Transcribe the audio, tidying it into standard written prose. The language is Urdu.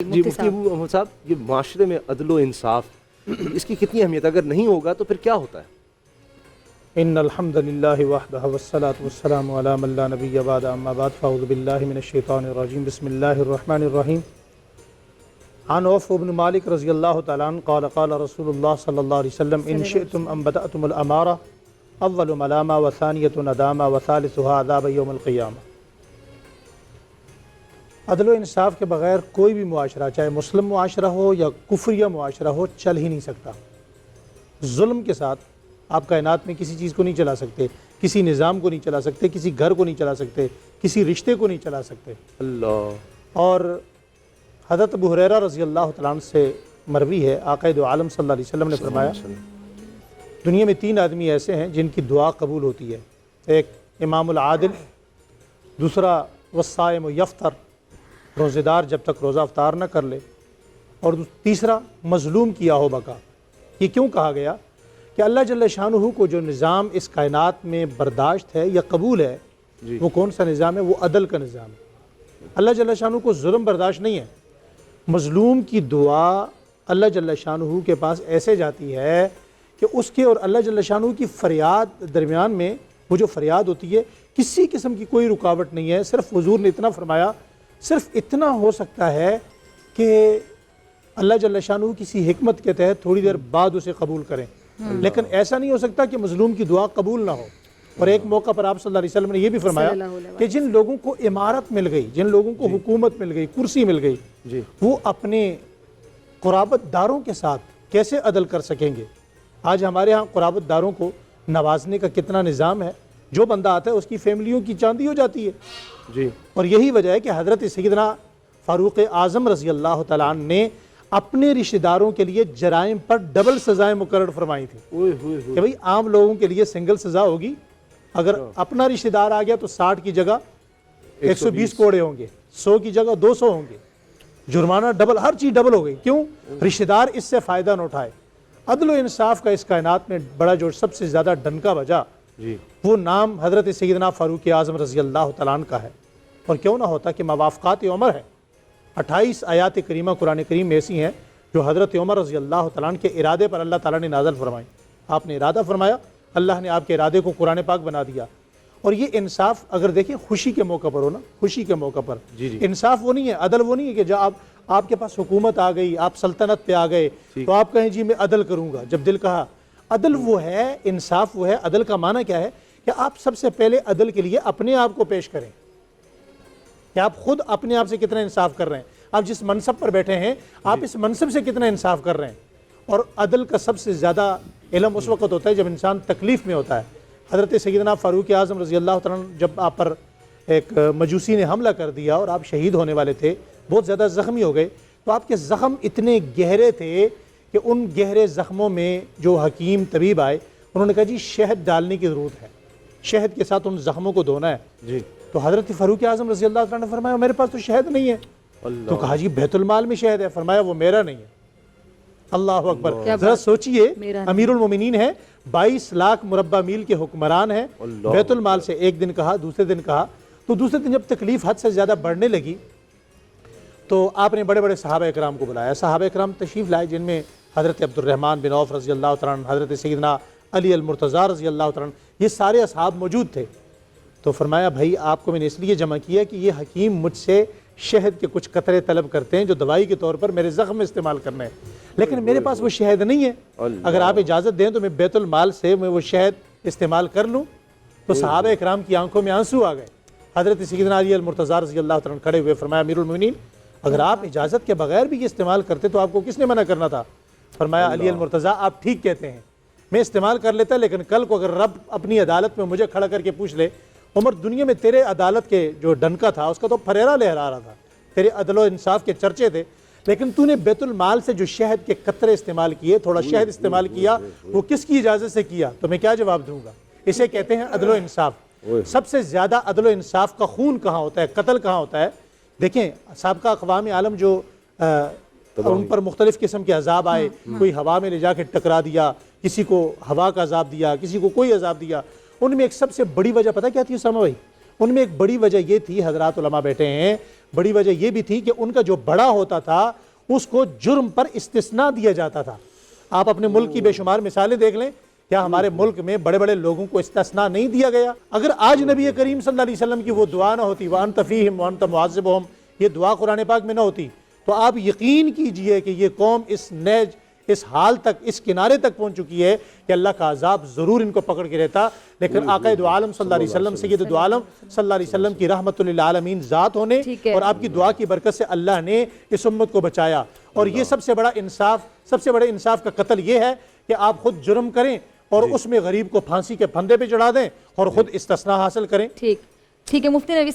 جی مفتی محمد صاحب، یہ معاشرے میں عدل و انصاف اس کی کتنی اہمیت، اگر نہیں ہوگا تو پھر کیا ہوتا ہے؟ ان الحمد للہ وحدہ والصلاة والسلام علی من لا نبی بعد اما بعد فاعوذ باللہ من الشیطان الرجیم بسم اللہ الرحمن الرحیم عن عوف بن مالک رضی اللہ تعالیٰ عنہ قال قال رسول اللہ صلی اللہ علیہ وسلم ان شئتم ان بدأتم الامارہ اول ملامہ وثانیت ندامہ وثالثها عذاب یوم القیامہ۔ عدل و انصاف کے بغیر کوئی بھی معاشرہ، چاہے مسلم معاشرہ ہو یا کفریہ معاشرہ ہو، چل ہی نہیں سکتا۔ ظلم کے ساتھ آپ کائنات میں کسی چیز کو نہیں چلا سکتے، کسی نظام کو نہیں چلا سکتے، کسی گھر کو نہیں چلا سکتے، کسی رشتے کو نہیں چلا سکتے۔ اللہ۔ اور حضرت ابو ہریرہ رضی اللہ تعالیٰ عنہ سے مروی ہے، آقا دو عالم صلی اللہ علیہ وسلم نے فرمایا دنیا میں 3 آدمی ایسے ہیں جن کی دعا قبول ہوتی ہے، ایک امام العادل، دوسرا والصائم یفطر، روزے دار جب تک روزہ افطار نہ کر لے، اور تیسرا مظلوم کی آہو بکا۔ یہ کیوں کہا گیا کہ اللہ جل شانہ کو جو نظام اس کائنات میں برداشت ہے یا قبول ہے، وہ کون سا نظام ہے؟ وہ عدل کا نظام ہے۔ اللہ جل شانہ کو ظلم برداشت نہیں ہے۔ مظلوم کی دعا اللہ جل شانہ کے پاس ایسے جاتی ہے کہ اس کے اور اللہ جل شانہ کی فریاد درمیان میں وہ جو فریاد ہوتی ہے، کسی قسم کی کوئی رکاوٹ نہیں ہے۔ صرف حضور نے اتنا فرمایا، صرف اتنا ہو سکتا ہے کہ اللہ جل شانہ کسی حکمت کے تحت تھوڑی دیر بعد اسے قبول کریں، لیکن ایسا نہیں ہو سکتا کہ مظلوم کی دعا قبول نہ ہو۔ اور ایک موقع پر آپ صلی اللہ علیہ وسلم نے یہ بھی فرمایا کہ جن لوگوں کو امارت مل گئی، جن لوگوں کو حکومت مل گئی، کرسی مل گئی، وہ اپنے قرابت داروں کے ساتھ کیسے عدل کر سکیں گے؟ آج ہمارے ہاں قرابت داروں کو نوازنے کا کتنا نظام ہے، جو بندہ آتا ہے اس کی فیملیوں کی چاندی ہو جاتی ہے۔ اور یہی وجہ ہے کہ حضرت سیدنا فاروق اعظم رضی اللہ تعالیٰ عنہ نے اپنے رشتہ داروں کے لیے جرائم پر ڈبل سزائیں مقرر فرمائی تھی کہ بھئی عام لوگوں کے لیے سنگل سزا ہوگی، اگر اپنا رشتہ دار آ گیا تو 60 کی جگہ 120 کوڑے ہوں گے، 100 کی جگہ 200 ہوں گے، جرمانہ ڈبل، ہر چیز ڈبل ہو گئی۔ کیوں؟ رشتہ دار اس سے فائدہ نہ اٹھائے۔ عدل و انصاف کا اس کائنات میں بڑا جو سب سے زیادہ ڈنکا بجا، وہ نام حضرت سیدنا فاروق اعظم رضی اللہ تعالیٰ عنہ کا ہے۔ اور کیوں نہ ہوتا کہ موافقات عمر ہے، 28 آیات کریمہ قرآن کریم میں ایسی ہیں جو حضرت عمر رضی اللہ تعالیٰ عنہ کے ارادے پر اللہ تعالیٰ نے نازل فرمائی۔ آپ نے ارادہ فرمایا، اللہ نے آپ کے ارادے کو قرآن پاک بنا دیا۔ اور یہ انصاف اگر دیکھیں خوشی کے موقع پر ہو نا، خوشی کے موقع پر انصاف وہ نہیں ہے، عدل وہ نہیں ہے کہ جب آپ کے پاس حکومت آ گئی، آپ سلطنت پہ آ گئے تو آپ کہیں جی میں عدل کروں گا جب دل کہا۔ عدل وہ ہے، انصاف وہ ہے۔ عدل کا معنی کیا ہے کہ آپ سب سے پہلے عدل کے لیے اپنے آپ کو پیش کریں کہ آپ خود اپنے آپ سے کتنا انصاف کر رہے ہیں۔ آپ جس منصب پر بیٹھے ہیں، آپ اس منصب سے کتنا انصاف کر رہے ہیں۔ اور عدل کا سب سے زیادہ علم اس وقت ہوتا ہے جب انسان تکلیف میں ہوتا ہے۔ حضرت سیدنا فاروق اعظم رضی اللہ تعالیٰ عنہ جب آپ پر ایک مجوسی نے حملہ کر دیا اور آپ شہید ہونے والے تھے، بہت زیادہ زخمی ہو گئے، تو آپ کے زخم اتنے گہرے تھے کہ ان گہرے زخموں میں جو حکیم طبیب آئے، انہوں نے کہا جی شہد ڈالنے کی ضرورت ہے، شہد کے ساتھ ان زخموں کو دھونا ہے۔ تو حضرت فاروق اعظم رضی اللہ تعالیٰ نے فرمایا میرے پاس تو شہد نہیں ہے۔ تو کہا جی بیت المال میں شہد ہے، فرمایا وہ میرا نہیں ہے۔ اللہ اکبر۔ ذرا سوچئے، امیر المومنین ہے، 22 لاکھ مربع میل کے حکمران ہیں، بیت المال سے ایک دن کہا، دوسرے دن کہا، تو دوسرے دن جب تکلیف حد سے زیادہ بڑھنے لگی تو آپ نے بڑے بڑے صحابہ اکرام کو بلایا۔ صحابہ اکرام تشریف لائے جن میں حضرت عبد الرحمن بن عوف رضی اللہ تعالیٰ عنہ، حضرت سیدنا علی المرتضیٰ رضی اللہ تعالیٰ عنہ، یہ سارے اصحاب موجود تھے۔ تو فرمایا بھائی آپ کو میں نے اس لیے جمع کیا کہ یہ حکیم مجھ سے شہد کے کچھ قطرے طلب کرتے ہیں جو دوائی کے طور پر میرے زخم میں استعمال کرنا ہے، لیکن میرے پاس وہ شہد نہیں ہے۔ اگر آپ اجازت دیں تو میں بیت المال سے میں وہ شہد استعمال کر لوں۔ تو صحابہ اکرام کی آنکھوں میں آنسو آ گئے۔ حضرت سیدنا علی المرتضیٰ رضی اللہ تعالیٰ عنہ کھڑے ہوئے، فرمایا امیر المومنین اگر آپ اجازت کے بغیر بھی یہ استعمال کرتے تو آپ کو کس نے منع کرنا تھا؟ فرمایا علی المرتضیٰ آپ ٹھیک کہتے ہیں، میں استعمال کر لیتا، لیکن کل کو اگر رب اپنی عدالت میں مجھے کھڑا کر کے پوچھ لے عمر دنیا میں تیرے عدالت کے جو ڈنکا تھا اس کا تو پھریرا لہرا رہا تھا، تیرے عدل و انصاف کے چرچے تھے، لیکن تو نے بیت المال سے جو شہد کے قطرے استعمال کیے، تھوڑا شہد استعمال کیا، وہ کس کی اجازت سے کیا؟ تو میں کیا جواب دوں گا؟ اسے کہتے ہیں عدل و انصاف۔ سب سے زیادہ عدل و انصاف کا خون کہاں ہوتا ہے، قتل کہاں ہوتا ہے؟ دیکھیں سابقہ اقوام عالم جو ان پر مختلف قسم کے عذاب آئے، کوئی ہوا میں لے جا کے ٹکرا دیا، کسی کو ہوا کا عذاب دیا، کسی کو کوئی عذاب دیا، ان میں ایک سب سے بڑی وجہ پتہ کیا تھی اسامہ بھائی؟ ان میں ایک بڑی وجہ یہ تھی، حضرات علماء بیٹھے ہیں، بڑی وجہ یہ بھی تھی کہ ان کا جو بڑا ہوتا تھا اس کو جرم پر استثناء دیا جاتا تھا۔ آپ اپنے ملک کی بے شمار مثالیں دیکھ لیں، کیا ہمارے ملک میں بڑے بڑے لوگوں کو استثناء نہیں دیا گیا؟ اگر آج نبی کریم صلی اللہ علیہ وسلم کی وہ دعا نہ ہوتی وَأَنْتَ فِيهِمْ وَأَنْتَ مُعَذِّبُهُمْ، یہ دعا قرآن پاک میں نہ ہوتی، تو آپ یقین کیجئے کہ یہ قوم اس حال تک، اس کنارے تک پہنچ چکی ہے کہ اللہ کا عذاب ضرور ان کو پکڑ کے رہتا۔ لیکن آقا دو عالم صلی اللہ علیہ وسلم، سید دو عالم صلی اللہ علیہ وسلم کی رحمت للعالمین ذات ہونے اور آپ کی دعا کی برکت سے اللہ نے اس امت کو بچایا۔ اور یہ سب سے بڑا انصاف کا قتل یہ ہے کہ آپ خود جرم کریں اور اس میں غریب کو پھانسی کے پھندے پہ چڑھا دیں اور خود استثناء حاصل کریں۔ ٹھیک ہے مفتی نوی